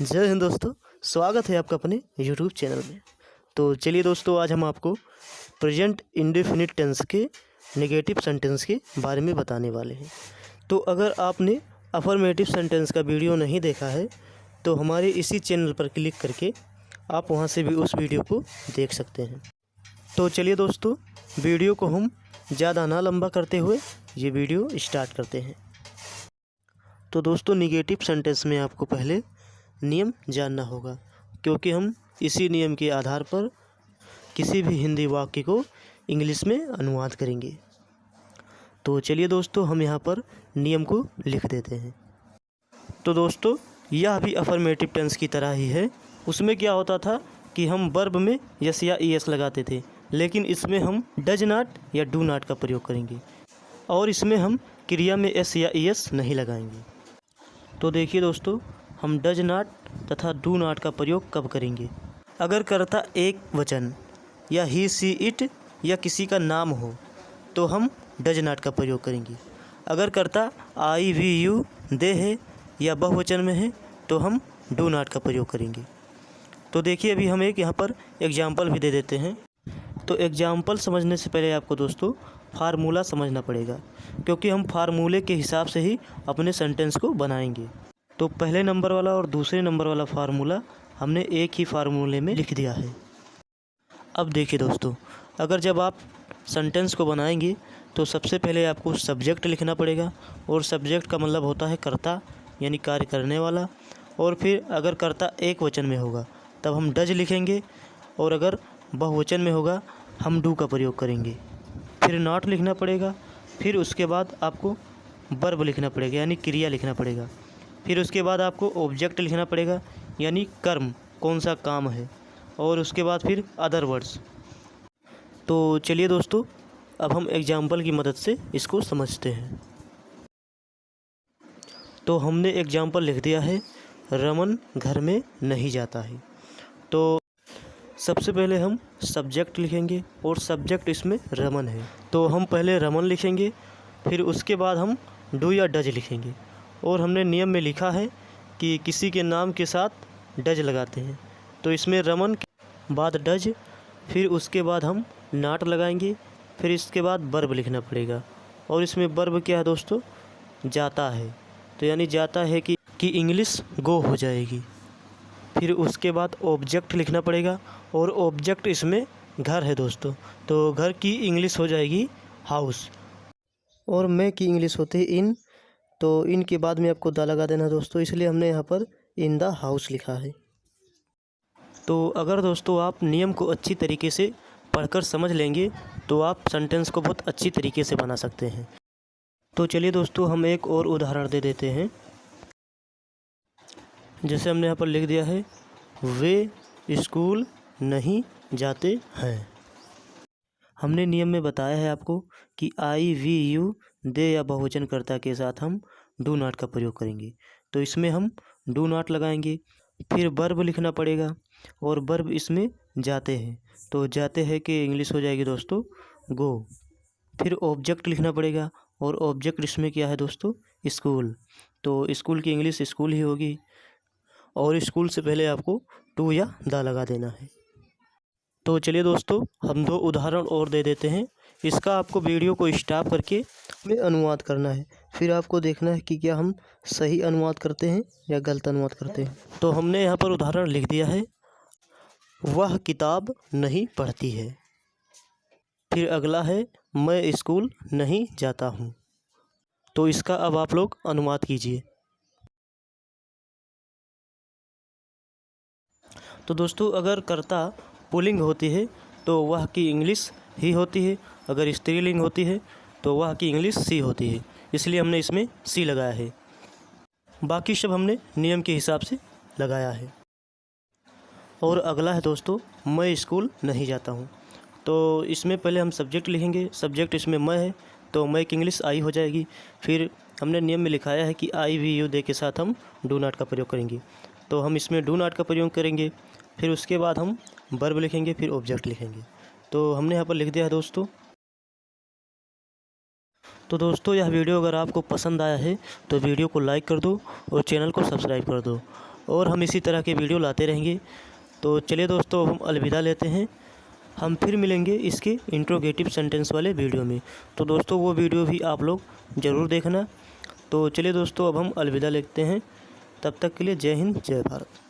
जय हिंद दोस्तों, स्वागत है आपका अपने यूट्यूब चैनल में। तो चलिए दोस्तों, आज हम आपको प्रेजेंट इंडेफिनिट टेंस के नेगेटिव सेंटेंस के बारे में बताने वाले हैं। तो अगर आपने अफर्मेटिव सेंटेंस का वीडियो नहीं देखा है तो हमारे इसी चैनल पर क्लिक करके आप वहां से भी उस वीडियो को देख सकते हैं। तो चलिए दोस्तों, वीडियो को हम ज़्यादा ना लंबा करते हुए ये वीडियो स्टार्ट करते हैं। तो दोस्तों, नेगेटिव सेंटेंस में आपको पहले नियम जानना होगा, क्योंकि हम इसी नियम के आधार पर किसी भी हिंदी वाक्य को इंग्लिश में अनुवाद करेंगे। तो चलिए दोस्तों, हम यहाँ पर नियम को लिख देते हैं। तो दोस्तों, यह भी अफर्मेटिव टेंस की तरह ही है। उसमें क्या होता था कि हम वर्ब में यस या ईएस लगाते थे, लेकिन इसमें हम डज नॉट या डू नॉट का प्रयोग करेंगे और इसमें हम क्रिया में एस या ईएस नहीं लगाएंगे। तो देखिए दोस्तों, हम डज नॉट तथा डू नॉट का प्रयोग कब करेंगे? अगर कर्ता एक वचन या ही सी इट या किसी का नाम हो तो हम डज नॉट का प्रयोग करेंगे। अगर कर्ता आई वी यू दे है या बहुवचन में है तो हम डू नॉट का प्रयोग करेंगे। तो देखिए, अभी हम एक यहाँ पर एग्जाम्पल भी दे देते हैं। तो एग्जाम्पल समझने से पहले आपको दोस्तों फार्मूला समझना पड़ेगा, क्योंकि हम फार्मूले के हिसाब से ही अपने सेंटेंस को बनाएंगे। तो पहले नंबर वाला और दूसरे नंबर वाला फार्मूला हमने एक ही फार्मूले में लिख दिया है। अब देखिए दोस्तों, अगर जब आप सेंटेंस को बनाएंगे तो सबसे पहले आपको सब्जेक्ट लिखना पड़ेगा, और सब्जेक्ट का मतलब होता है कर्ता, यानी कार्य करने वाला। और फिर अगर कर्ता एक वचन में होगा तब हम डज लिखेंगे, और अगर बहुवचन में होगा हम डू का प्रयोग करेंगे। फिर नॉट लिखना पड़ेगा। फिर उसके बाद आपको वर्ब लिखना पड़ेगा, यानी क्रिया लिखना पड़ेगा। फिर उसके बाद आपको ऑब्जेक्ट लिखना पड़ेगा, यानी कर्म, कौन सा काम है। और उसके बाद फिर अदर वर्ड्स। तो चलिए दोस्तों, अब हम एग्जाम्पल की मदद से इसको समझते हैं। तो हमने एग्जाम्पल लिख दिया है, रमन घर में नहीं जाता है। तो सबसे पहले हम सब्जेक्ट लिखेंगे, और सब्जेक्ट इसमें रमन है तो हम पहले रमन लिखेंगे। फिर उसके बाद हम डू या डज लिखेंगे। और हमने नियम में लिखा है कि किसी के नाम के साथ डज लगाते हैं, तो इसमें रमन के बाद डज, फिर उसके बाद हम नॉट लगाएंगे। फिर इसके बाद वर्ब लिखना पड़ेगा, और इसमें वर्ब क्या है दोस्तों? जाता है। तो यानी जाता है कि इंग्लिश गो हो जाएगी। फिर उसके बाद ऑब्जेक्ट लिखना पड़ेगा, और ऑब्जेक्ट इसमें घर है दोस्तों, तो घर की इंग्लिश हो जाएगी हाउस। और मैं की इंग्लिश होती है इन, तो इन के बाद में आपको द लगा देना दोस्तों, इसलिए हमने यहाँ पर इन द हाउस लिखा है। तो अगर दोस्तों आप नियम को अच्छी तरीके से पढ़कर समझ लेंगे तो आप सेंटेंस को बहुत अच्छी तरीके से बना सकते हैं। तो चलिए दोस्तों, हम एक और उदाहरण दे देते हैं। जैसे हमने यहाँ पर लिख दिया है, वे स्कूल नहीं जाते हैं। हमने नियम में बताया है आपको कि आई वी यू दे या बहुवचन कर्ता के साथ हम डू नॉट का प्रयोग करेंगे, तो इसमें हम डू नॉट लगाएंगे। फिर वर्ब लिखना पड़ेगा, और वर्ब इसमें जाते हैं, तो जाते हैं कि इंग्लिश हो जाएगी दोस्तों गो। फिर ऑब्जेक्ट लिखना पड़ेगा, और ऑब्जेक्ट इसमें क्या है दोस्तों? स्कूल, तो स्कूल की इंग्लिश स्कूल ही होगी। और स्कूल से पहले आपको टू या द लगा देना है। तो चलिए दोस्तों, हम दो उदाहरण और दे देते हैं। इसका आपको वीडियो को स्टॉप करके हमें अनुवाद करना है, फिर आपको देखना है कि क्या हम सही अनुवाद करते हैं या गलत अनुवाद करते हैं। तो हमने यहाँ पर उदाहरण लिख दिया है, वह किताब नहीं पढ़ती है। फिर अगला है, मैं स्कूल नहीं जाता हूँ। तो इसका अब आप लोग अनुवाद कीजिए। तो दोस्तों, अगर कर्ता पुल्लिंग होती है तो वह की इंग्लिश ही होती है, अगर स्त्रीलिंग होती है तो वह की इंग्लिश सी होती है, इसलिए हमने इसमें सी लगाया है। बाकी सब हमने नियम के हिसाब से लगाया है। और अगला है दोस्तों, मैं स्कूल नहीं जाता हूँ। तो इसमें पहले हम सब्जेक्ट लिखेंगे, सब्जेक्ट इसमें मैं है तो मैं की इंग्लिश आई हो जाएगी। फिर हमने नियम में लिखाया है कि आई वी यू दे के साथ हम डू नॉट का प्रयोग करेंगे, तो हम इसमें डू नॉट का प्रयोग करेंगे। फिर उसके बाद हम वर्ब लिखेंगे, फिर ऑब्जेक्ट लिखेंगे। तो हमने यहाँ पर लिख दिया है दोस्तों। तो दोस्तों, यह वीडियो अगर आपको पसंद आया है तो वीडियो को लाइक कर दो और चैनल को सब्सक्राइब कर दो। और हम इसी तरह के वीडियो लाते रहेंगे। तो चलिए दोस्तों, अब हम अलविदा लेते हैं। हम फिर मिलेंगे इसके इंट्रोगेटिव सेंटेंस वाले वीडियो में। तो दोस्तों वो वीडियो भी आप लोग ज़रूर देखना। तो चलिए दोस्तों, अब हम अलविदा लेते हैं। तब तक के लिए जय हिंद, जय भारत।